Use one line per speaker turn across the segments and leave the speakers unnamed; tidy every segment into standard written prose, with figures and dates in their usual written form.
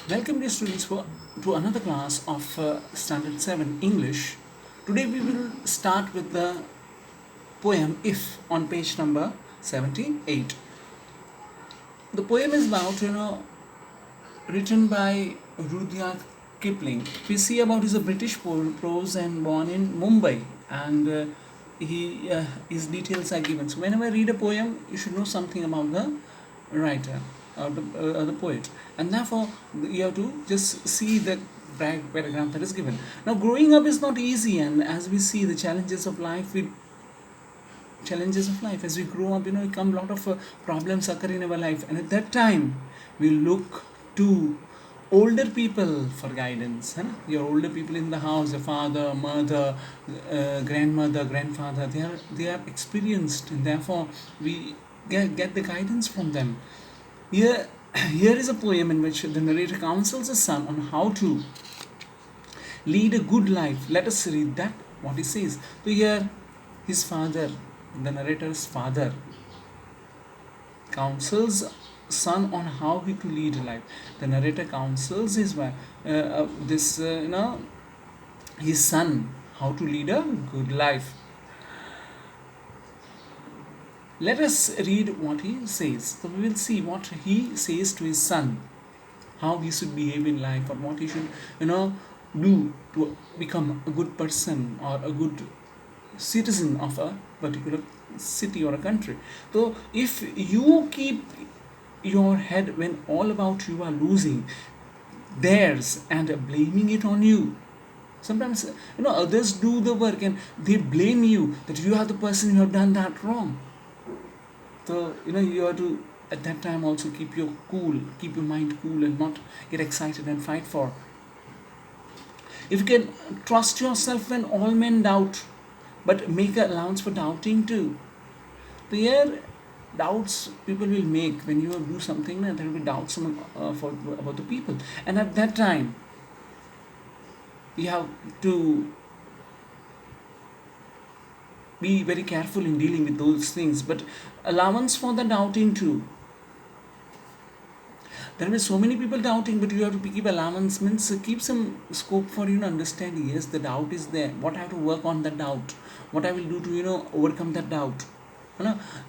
Welcome dear students to another class of Standard 7 English. Today we will start with the poem If on page number 78. The poem is about, written by Rudyard Kipling. We see about he's a British prose and born in Mumbai, and his details are given. So whenever I read a poem, you should know something about the writer or the poet, and therefore you have to just see the paragraph that is given. Now, growing up is not easy, and as we see the challenges of life as we grow up, come a lot of problems occur in our life, and at that time we look to older people for guidance, है ना? Your older people in the house, your father, mother, grandmother, grandfather, they are experienced, and therefore we get the guidance from them. Here, here is a poem in which the narrator counsels his son on how to lead a good life. Let us read that, what he says. So here, his father, the narrator's father, counsels son on how he to lead a life. The narrator counsels his wife, his son how to lead a good life. Let us read what he says. So we will see what he says to his son, how he should behave in life, or what he should, do to become a good person or a good citizen of a particular city or a country. So if you keep your head when all about you are losing theirs and blaming it on you, sometimes others do the work and they blame you that you are the person who have done that wrong. So you have to at that time also keep your mind cool, and not get excited and fight for. If you can trust yourself when all men doubt, but make allowance for doubting too. So here, doubts people will make when you do something, and there will be doubts about the people, and at that time you have to be very careful in dealing with those things, but allowance for the doubting too. There will be so many people doubting, but you have to keep allowance, means keep some scope for understanding. Yes, the doubt is there. What I have to work on that doubt? What I will do to overcome that doubt?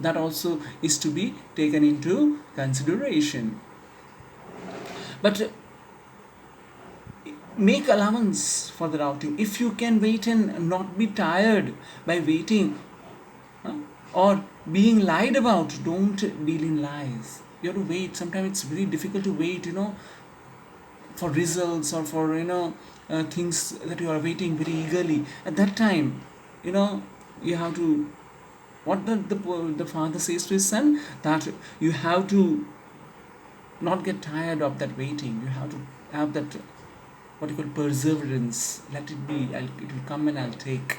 That also is to be taken into consideration. But make allowance for the doubting. If you can wait and not be tired by waiting, or being lied about, don't deal in lies. You have to wait. Sometimes it's very difficult to wait, for results, or for things that you are waiting very eagerly. At that time, you have to, what the father says to his son, that you have to not get tired of that waiting. You have to have that, what you call, perseverance. Let it be. It will come and I'll take.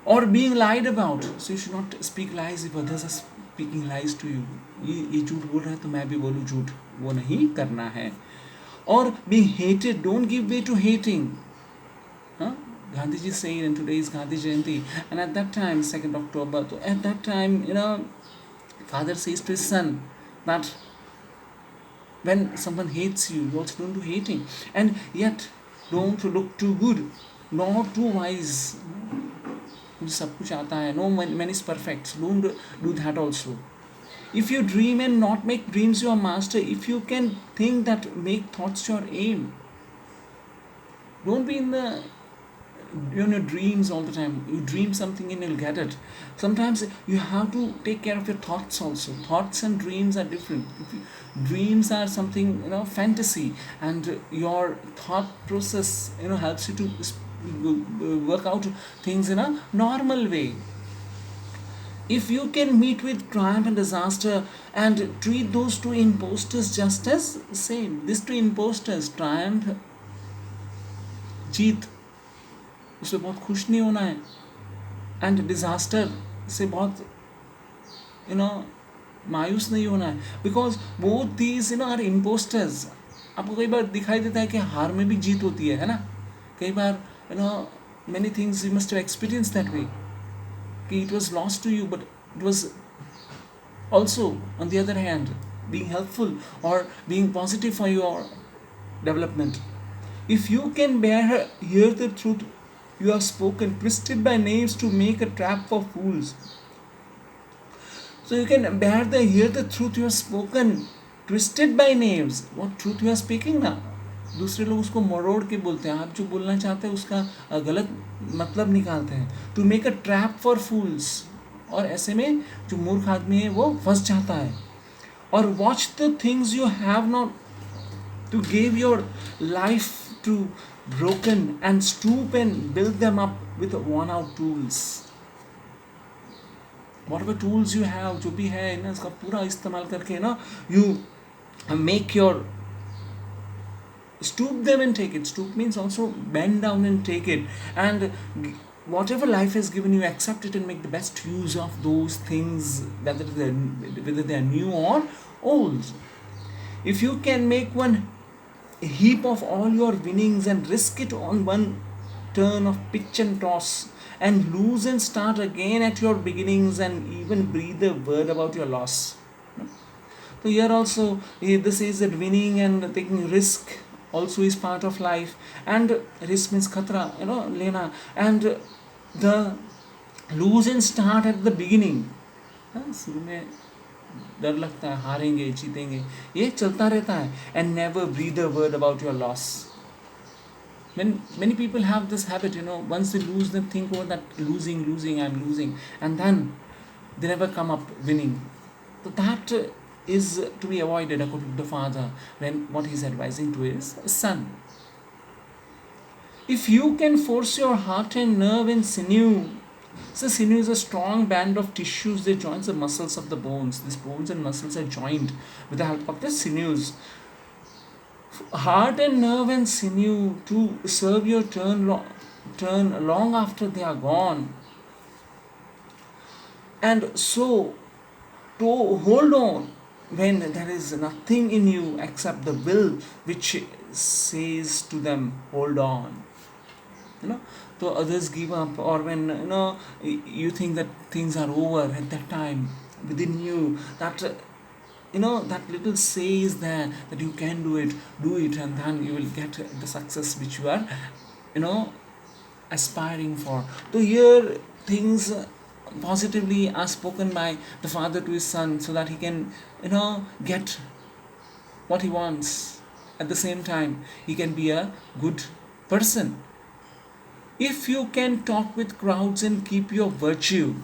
Or being lied about. So you should not speak lies if others are speaking lies to you. ये झूठ बोल रहा है तो मैं भी बोलूँ झूठ, वो नहीं करना है. Or being hated, don't give way to hating. Gandhiji said, and today is Gandhi Jayanti, and at that time, 2nd October, so at that time, father says to his son that when someone hates you, you also don't do hating, and yet don't look too good, nor too wise. मुझे सब कुछ आता है, no man is perfect, so don't do that also. If you dream and not make dreams your master, if you can think that, make thoughts your aim. Don't be in the your dreams all the time. You dream something and you'll get it. Sometimes you have to take care of your thoughts also. Thoughts and dreams are different. Dreams are something, fantasy, and your thought process helps you to work out things in a normal way. If you can meet with triumph and disaster and treat those two imposters just as same, these two imposters, triumph, जीत, उससे बहुत खुश नहीं होना है, and disaster से बहुत मायूस नहीं होना है, because both these are impostors. आपको कई बार दिखाई देता है कि हार में भी जीत होती है ना. कई बार many things you must have experienced that way. It was lost to you, but it was also, on the other hand, being helpful or being positive for you, or development. If you can hear the truth you have spoken, twisted by knaves to make a trap for fools. So you can hear the truth you have spoken, twisted by knaves. What truth you are speaking now? दूसरे लोग उसको मरोड़ के बोलते हैं, आप जो बोलना चाहते हैं उसका गलत मतलब निकालते हैं. To make a trap for fools, और ऐसे में जो मूर्ख आदमी है वो फंस जाता है. और watch the things you have not to give your life to broken and stoop and build them up with worn out tools. Whatever tools you have, जो भी है ना, इसका पूरा इस्तेमाल करके ना, you make your stoop them and take it. Stoop means also bend down and take it. And whatever life has given you, accept it and make the best use of those things, whether they are new or old. If you can make one heap of all your winnings and risk it on one turn of pitch and toss, and lose and start again at your beginnings, and even breathe a word about your loss. So here also this is that winning and taking risk also is part of life. And risk means khatra, lena. And the lose and start at the beginning. शुरू में डर लगता है, हारेंगे जीतेंगे, ये चलता रहता है. And never breathe a word about your loss. Many people have this habit, once they lose, they think, oh, that losing, I'm losing, and then they never come up winning. So that is to be avoided according to the father, when what he's advising to his son. If you can force your heart and nerve and sinew, so sinew is a strong band of tissues that joins the muscles of the bones. These bones and muscles are joined with the help of the sinews. Heart and nerve and sinew to serve your turn long after they are gone. And so, to hold on when there is nothing in you except the will which says to them, hold on. So others give up, or when you think that things are over, at that time within you that that little says there that you can do it, and then you will get the success which you are aspiring for. So here things positively are spoken by the father to his son, so that he can get what he wants. At the same time, he can be a good person. If you can talk with crowds and keep your virtue,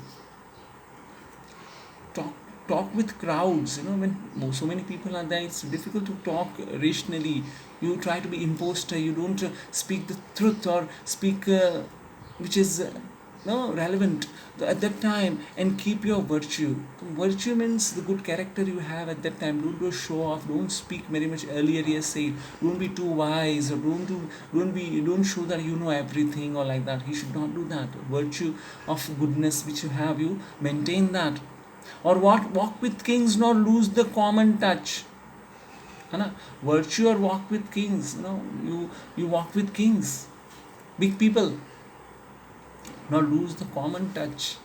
talk with crowds. When so many people are there, it's difficult to talk rationally. You try to be imposter, you don't speak the truth, or speak which is relevant at that time, and keep your virtue. Virtue means the good character you have at that time. Don't do show off, don't speak very much. Earlier he has said, don't be too wise, or don't show that you know everything, or like that. He should not do that. Virtue of goodness which you have, you maintain that. Or what? Walk with kings, nor lose the common touch. Virtue or walk with kings. You walk with kings, big people, not lose the common touch.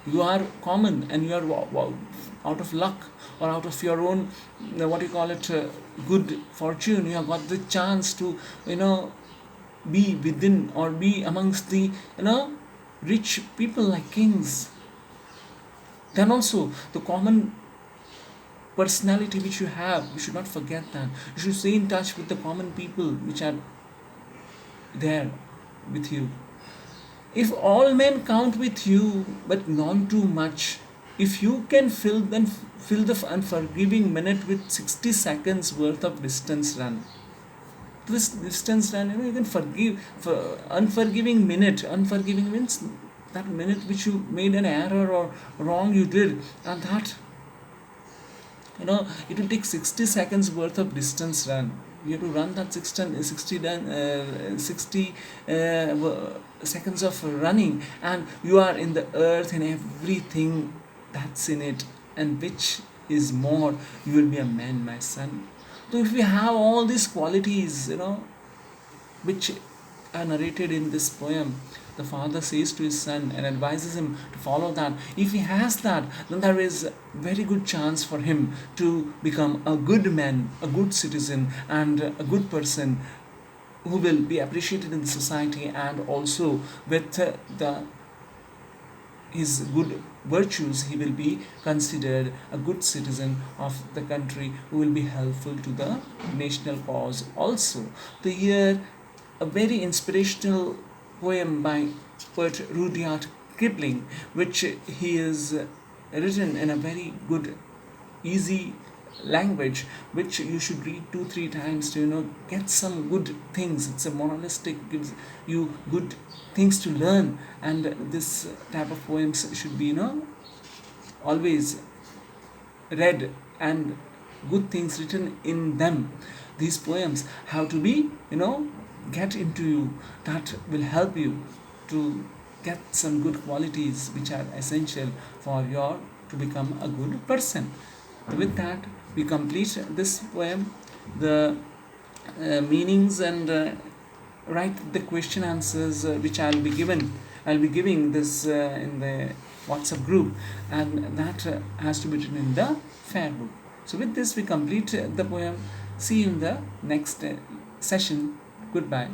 You are common, and you are out of luck, or out of your own good fortune. You have got the chance to be within, or be amongst the rich people like kings. Then also the common personality which you have, you should not forget that. You should stay in touch with the common people which are there with you. If all men count with you, but none too much, if you can fill the unforgiving minute with 60 seconds worth of distance run. This distance run, you can forgive for unforgiving minute. Unforgiving means that minute which you made an error or wrong you did, and that it will take 60 seconds worth of distance run. You have to run that 60 seconds of running, and you are in the earth and everything that's in it, and which is more, you will be a man, my son. So if we have all these qualities, which are narrated in this poem. The father says to his son and advises him to follow that. If he has that, then there is very good chance for him to become a good man, a good citizen, and a good person who will be appreciated in the society, and also with the his good virtues he will be considered a good citizen of the country who will be helpful to the national cause also. The year a very inspirational poem by poet Rudyard Kipling, which he is written in a very good easy language, which you should read 2 3 times to get some good things. It's a moralistic, gives you good things to learn, and this type of poems should be always read, and good things written in them. These poems have to be get into you, that will help you to get some good qualities which are essential for your to become a good person. With that, we complete this poem, the meanings, and write the question answers which I'll be giving this in the WhatsApp group, and that has to be written in the fair book. So with this we complete the poem. See you in the next session. Goodbye.